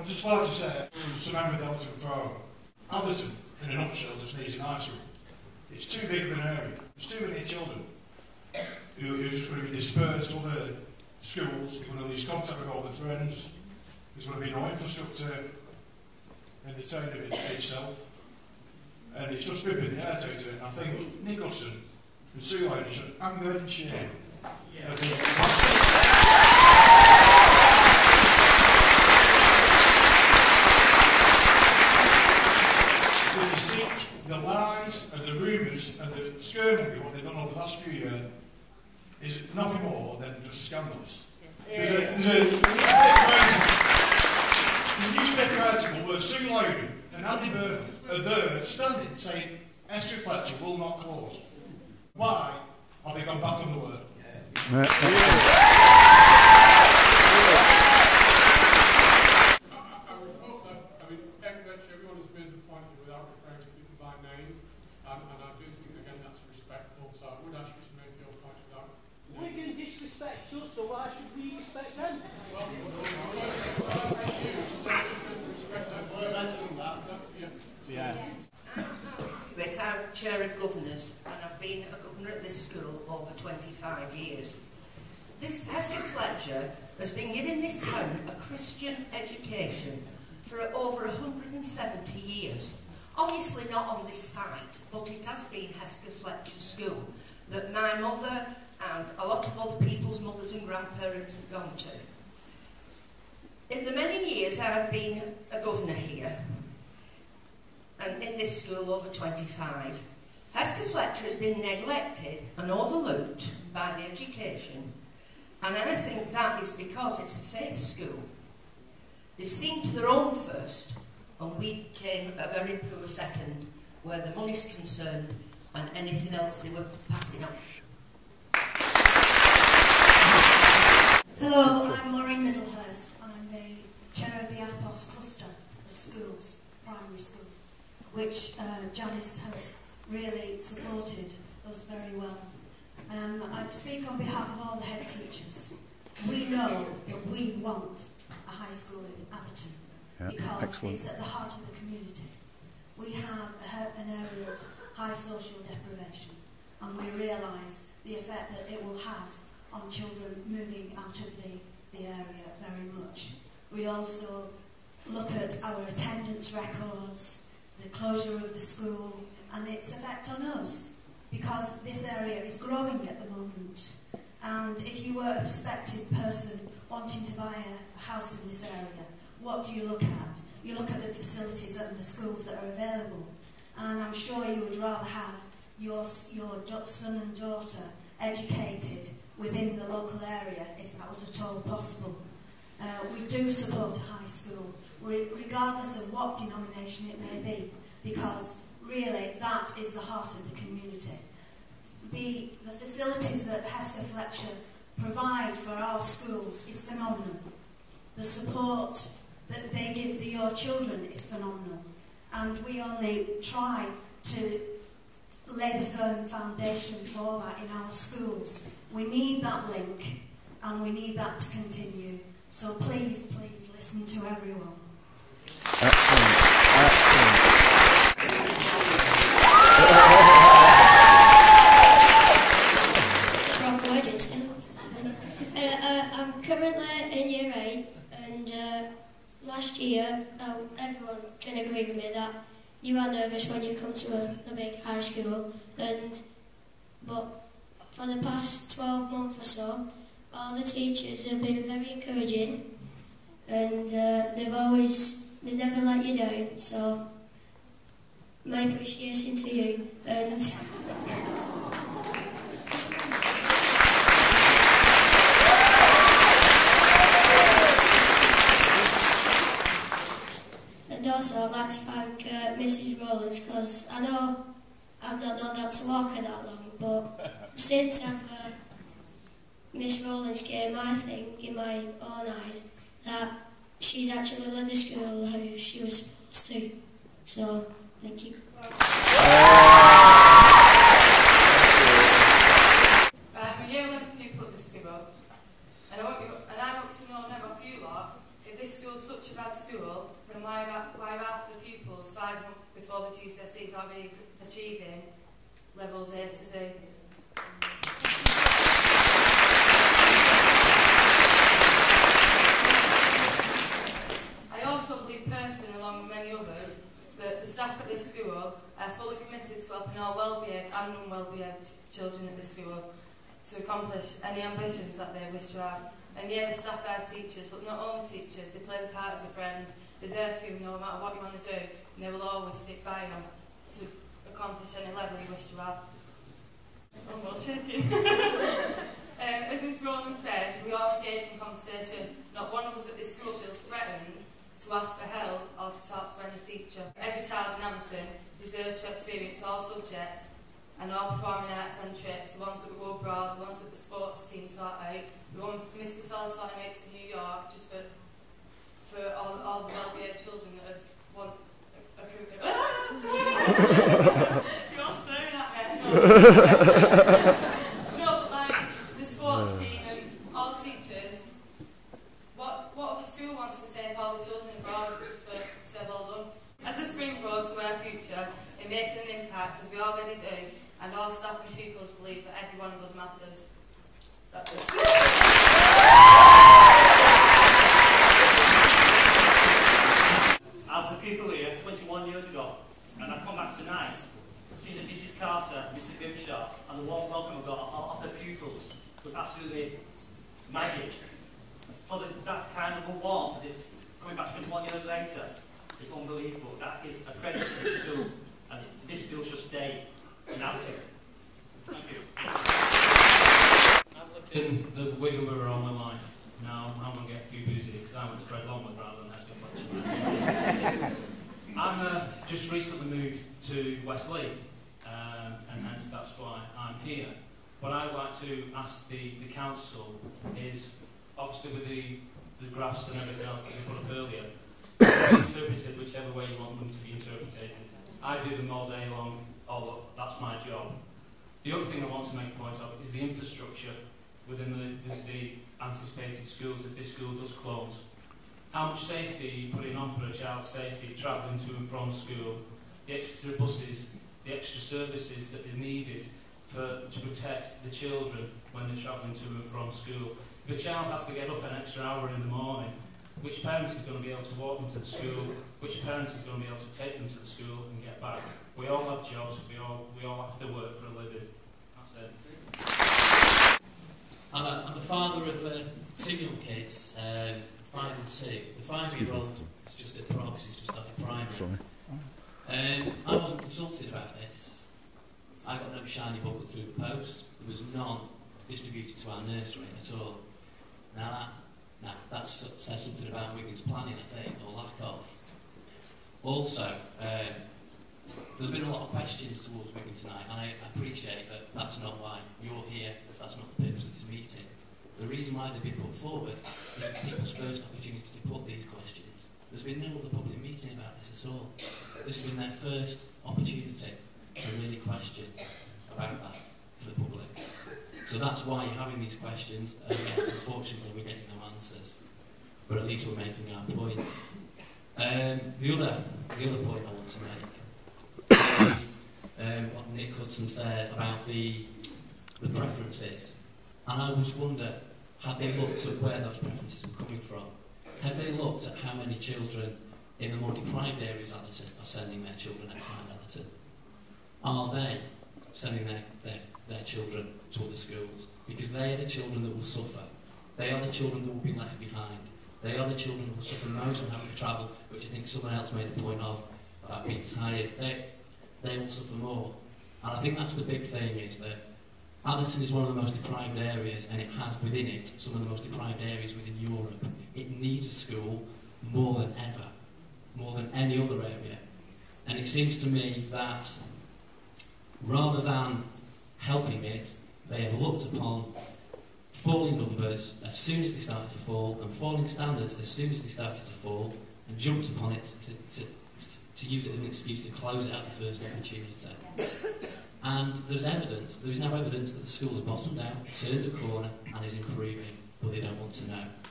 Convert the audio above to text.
I'd just like to say, some member of the Atherton Forum. Atherton, in a nutshell, just needs an high school. It's too big of an area. There's too many children who are just going to be dispersed to other schools. They're going to lose contact with all their friends. There's going to be no infrastructure in the town of itself. And it's just ripping the air out of it. And I think Nicholson and Sue Lane should anger and shame. The deceit, the lies, and the rumours, and the skirmongering, what they've done over the last few years, is nothing more than just scandalous. There's a newspaper article where Sue Lane and Andy Byrne are there standing saying Hesketh Fletcher will not close. Why have they gone back on the word? Everyone has made the point without referring to people by name, and I do think again that's respectful, so I would ask you to make your point without name. We're going to disrespect us, so why should we respect them? But I'm Chair of Governors, and I've been a governor at this school over 25 years. This Hesketh Fletcher has been giving this town a Christian education for over 170 years. Obviously not on this site, but it has been Hesketh Fletcher School that my mother and a lot of other people's mothers and grandparents have gone to. In the many years I've been a governor here, and in this school over 25, Hesketh Fletcher has been neglected and overlooked by the education, and I think that is because it's a faith school. They've seen to their own first, and we came a very poor second where the money's concerned and anything else they were passing on. Hello, I'm Maureen Middlehurst. I'm the chair of the HFHS cluster of schools, primary schools, which Janice has really supported us very well. I speak on behalf of all the head teachers. We know that we want a high school in Atherton because it's at the heart of the community. We have an area of high social deprivation, and we realise the effect that it will have on children moving out of the area very much. We also look at our attendance records, the closure of the school, and its effect on us, because this area is growing at the moment. And if you were a prospective person wanting to buy a house in this area, what do you look at? You look at the facilities and the schools that are available. And I'm sure you would rather have your son and daughter educated within the local area, if that was at all possible. We do support a high school, regardless of what denomination it may be, because really that is the heart of the community. The facilities that Hesketh Fletcher provide for our schools is phenomenal. The support that they give your children is phenomenal. And we only try to lay the firm foundation for that in our schools. We need that link, and we need that to continue. So please, please listen to everyone. I'm currently in Year 8, and last year, everyone can agree with me that you are nervous when you come to a big high school, but for the past 12 months or so, all the teachers have been very encouraging, and they never let you down, so my appreciation to you. And also I'd like to thank Mrs. Rowlands, because I know I've not known how to walk her that long, but since Miss Rowlands came, I think, in my own eyes, that she's actually led the school how she was supposed to. So, thank you. I'm a year 11 pupil at this school, and I want to know now off you lot, if this school's such a bad school, school, then why are half the pupils 5 months before the GCSEs already achieving levels A to Z? I also believe personally, along with many others, that the staff at this school are fully committed to helping all well-behaved and unwell-behaved children at this school to accomplish any ambitions that they wish to have. And yeah, the staff are teachers, but not only teachers, they play the part as a friend. They're there for you no matter what you want to do, and they will always stick by you to accomplish any level you wish to have. I'm not shaking. As Ms Rowland said, we all engage in conversation. Not one of us at this school feels threatened to ask for help or to talk to any teacher. Every child in Atherton deserves to experience all subjects and all performing arts and trips, the ones that we go abroad, the ones that the sports team sort out, the ones Miss Cattell sorting out to New York, just for all the well-behaved children that have won a cougar. You're all staring at me. No, but like the sports team and all teachers, what other school wants to take all the children abroad just for say well done? As a springboard to our future, in making an impact, as we already do, and all staff and pupils believe that every one of us matters. That's it. I was a pupil here 21 years ago, and I come back tonight, seeing that Mrs Carter, Mr Grimshaw, and the warm welcome I got off the pupils was absolutely magic. For that kind of a warmth, coming back 21 years later, it's unbelievable. That is a credit to this school, and this school should stay in Atherton. Thank you. I've lived in the Wigan Borough all my life. Now I'm going to get a few boozy because I went to Fred Longworth rather than Hesketh Fletcher. I've just recently moved to Westlea, and hence that's why I'm here. What I'd like to ask the council is, obviously with the graphs and everything else that we put up earlier, interpreted whichever way you want them to be interpreted. I do them all day long, that's my job. The other thing I want to make a point of is the infrastructure within the anticipated schools if this school does close. How much safety are you putting on for a child's safety travelling to and from school, the extra buses, the extra services that are needed to protect the children when they're travelling to and from school. If a child has to get up an extra hour in the morning, which parent is going to be able to walk them to the school? Which parent is going to be able to take them to the school and get back? We all have jobs, we all have to work for a living. That's it. I'm a father of 2 young kids, 5 and 2. The 5-year-old is just at Provis, he's just started primary. I wasn't consulted about this. I got no shiny booklet through the post. There was none distributed to our nursery at all. Now that says something about Wigan's planning, I think, or lack of. Also, there's been a lot of questions towards Wigan tonight, and I appreciate that that's not why you're here, that's not the purpose of this meeting. The reason why they've been put forward is it's people's first opportunity to put these questions. There's been no other public meeting about this at all. This has been their first opportunity to really question about that for the public. So that's why you're having these questions, and unfortunately we're getting no answers. But at least we're making our point. The other point I want to make is what Nick Hudson said about the preferences. And I always wonder, had they looked at where those preferences were coming from? Had they looked at how many children in the more deprived areas of Atherton are sending their children outside Atherton? Are they sending their children to other schools? Because they are the children that will suffer. They are the children that will be left behind. They are the children that will suffer most from having to travel, which I think someone else made a point of, about being tired. They will suffer more. And I think that's the big thing, is that Atherton is one of the most deprived areas, and it has within it some of the most deprived areas within Europe. It needs a school more than ever, more than any other area. And it seems to me that rather than helping it, they have looked upon falling numbers as soon as they started to fall, and falling standards as soon as they started to fall, and jumped upon it to use it as an excuse to close it at the first opportunity. And there is now evidence that the school has bottomed out, turned a corner, and is improving, but they don't want to know.